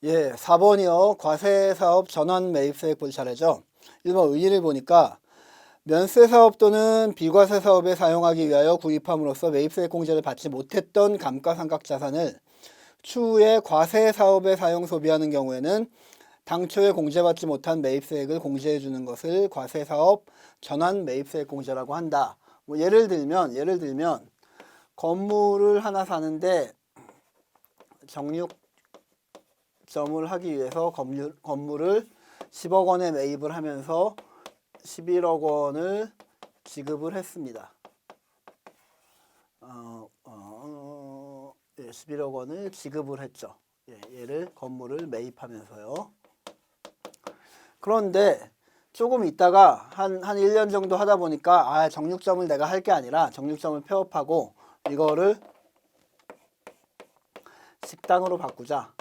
예, 4번이요. 과세사업 전환 매입세액 볼 차례죠. 1번 의의를 보니까 면세사업 또는 비과세사업에 사용하기 위하여 구입함으로써 매입세액 공제를 받지 못했던 감가상각자산을 추후에 과세사업에 사용 소비하는 경우에는 당초에 공제받지 못한 매입세액을 공제해 주는 것을 과세사업 전환 매입세액 공제라고 한다. 뭐 예를 들면 건물을 하나 사는데 정육점을 하기 위해서 건물을 10억 원에 매입을 하면서 11억 원을 지급을 했습니다. 11억 원을 지급을 했죠. 얘를 건물을 매입하면서요. 그런데 조금 있다가 한 1년 정도 하다 보니까 정육점을 내가 할 게 아니라 정육점을 폐업하고 이거를 식당으로 바꾸자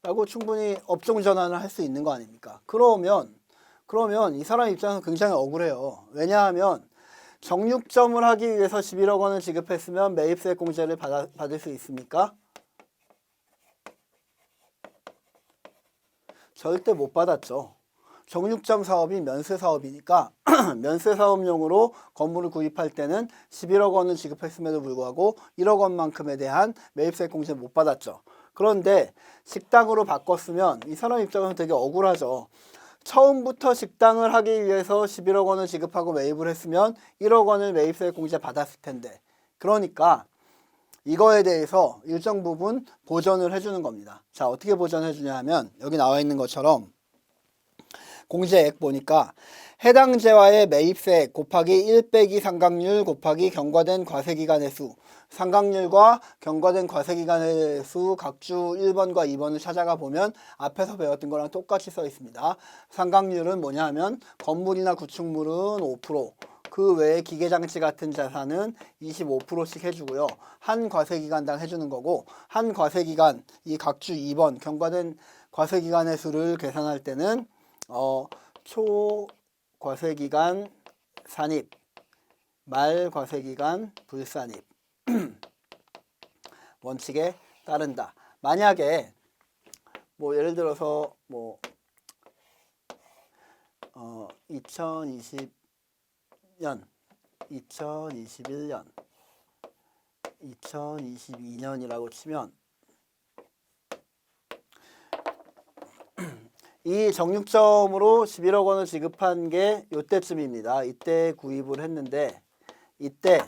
라고 충분히 업종 전환을 할 수 있는 거 아닙니까? 그러면 이 사람 입장에서 굉장히 억울해요. 왜냐하면 정육점을 하기 위해서 11억 원을 지급했으면 매입세액 공제를 받을 수 있습니까? 절대 못 받았죠. 정육점 사업이 면세사업이니까 면세사업용으로 건물을 구입할 때는 11억 원을 지급했음에도 불구하고 1억 원만큼에 대한 매입세액 공제를 못 받았죠. 그런데 식당으로 바꿨으면 이 사람 입장에서 되게 억울하죠. 처음부터 식당을 하기 위해서 11억 원을 지급하고 매입을 했으면 1억 원을 매입세액 공제 받았을 텐데, 그러니까 이거에 대해서 일정 부분 보전을 해주는 겁니다. 자, 어떻게 보전해 주냐 하면 여기 나와 있는 것처럼 공제액 보니까 해당 재화의 매입세액 곱하기 1 빼기 상각률 곱하기 경과된 과세기간의 수, 상각률과 경과된 과세기간의 수 각주 1번과 2번을 찾아가 보면 앞에서 배웠던 거랑 똑같이 써 있습니다. 상각률은 뭐냐 하면 건물이나 구축물은 5%, 그 외에 기계장치 같은 자산은 25%씩 해주고요. 한 과세기간당 해주는 거고, 한 과세기간, 이 각주 2번 경과된 과세기간의 수를 계산할 때는 초 과세기간 산입, 말 과세기간 불산입 원칙에 따른다. 만약에 뭐 예를 들어서 뭐 2020년, 2021년, 2022년이라고 치면 이 정육점으로 11억 원을 지급한 게 이때쯤입니다. 이때 구입을 했는데 이때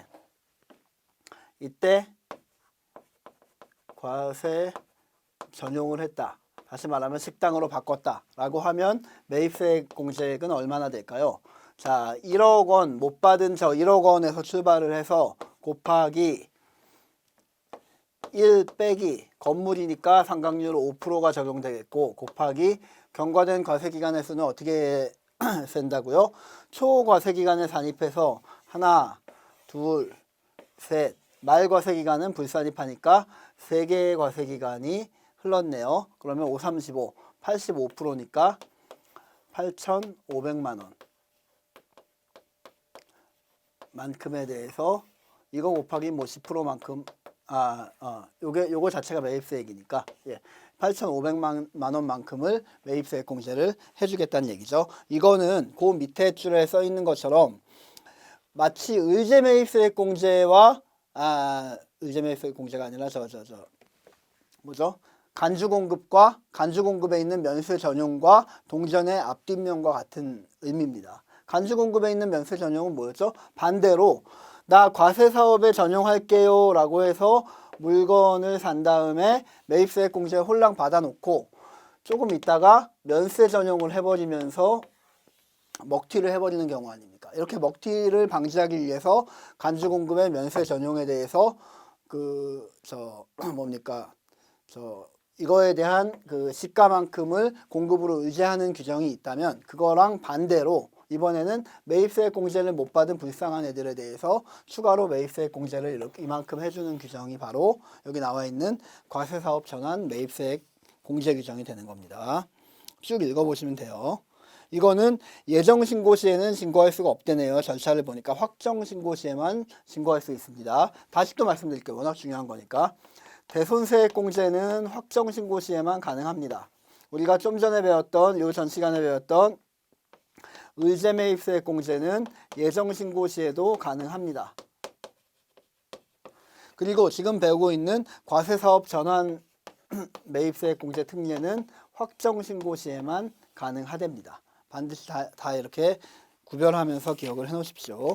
과세 전용을 했다. 다시 말하면 식당으로 바꿨다 라고 하면 매입세액 공제액은 얼마나 될까요? 자, 1억 원 못 받은 저 1억 원에서 출발을 해서 곱하기 1 빼기 건물이니까 상각률 5%가 적용되겠고 곱하기 경과된 과세기간의 수는 어떻게 센다고요? 초과세기간에 산입해서 하나, 둘, 셋, 말과세기간은 불산입하니까 3개의 과세기간이 흘렀네요. 그러면 5, 35, 85%니까 8,500만 원 만큼에 대해서 이거 곱하기 뭐 10%만큼 요거 자체가 매입세액이니까 8,500만 원만큼을 매입세액 공제를 해주겠다는 얘기죠. 이거는 그 밑에 줄에 써 있는 것처럼 마치 의제 매입세액 공제와 의제 매입세액 공제가 아니라 뭐죠? 간주공급과 간주공급에 있는 면세 전용과 동전의 앞뒷면과 같은 의미입니다. 간주공급에 있는 면세 전용은 뭐였죠? 반대로 나 과세사업에 전용할게요 라고 해서 물건을 산 다음에 매입세액 공제 홀랑 받아놓고 조금 있다가 면세 전용을 해버리면서 먹튀를 해버리는 경우 아닙니까? 이렇게 먹튀를 방지하기 위해서 간주공급의 면세 전용에 대해서 이거에 대한 그 시가만큼을 공급으로 의제하는 규정이 있다면 그거랑 반대로 이번에는 매입세액 공제를 못 받은 불쌍한 애들에 대해서 추가로 매입세액 공제를 이만큼 해주는 규정이 바로 여기 나와 있는 과세사업 전환 매입세액 공제 규정이 되는 겁니다. 쭉 읽어보시면 돼요. 이거는 예정신고 시에는 신고할 수가 없대네요. 절차를 보니까 확정신고 시에만 신고할 수 있습니다. 다시 또 말씀드릴게요. 워낙 중요한 거니까. 대손세액 공제는 확정신고 시에만 가능합니다. 우리가 좀 전에 배웠던, 요 전 시간에 배웠던 의제매입세액 공제는 예정신고 시에도 가능합니다. 그리고 지금 배우고 있는 과세사업 전환 매입세액 공제 특례는 확정신고 시에만 가능하답니다. 반드시 다 이렇게 구별하면서 기억을 해 놓으십시오.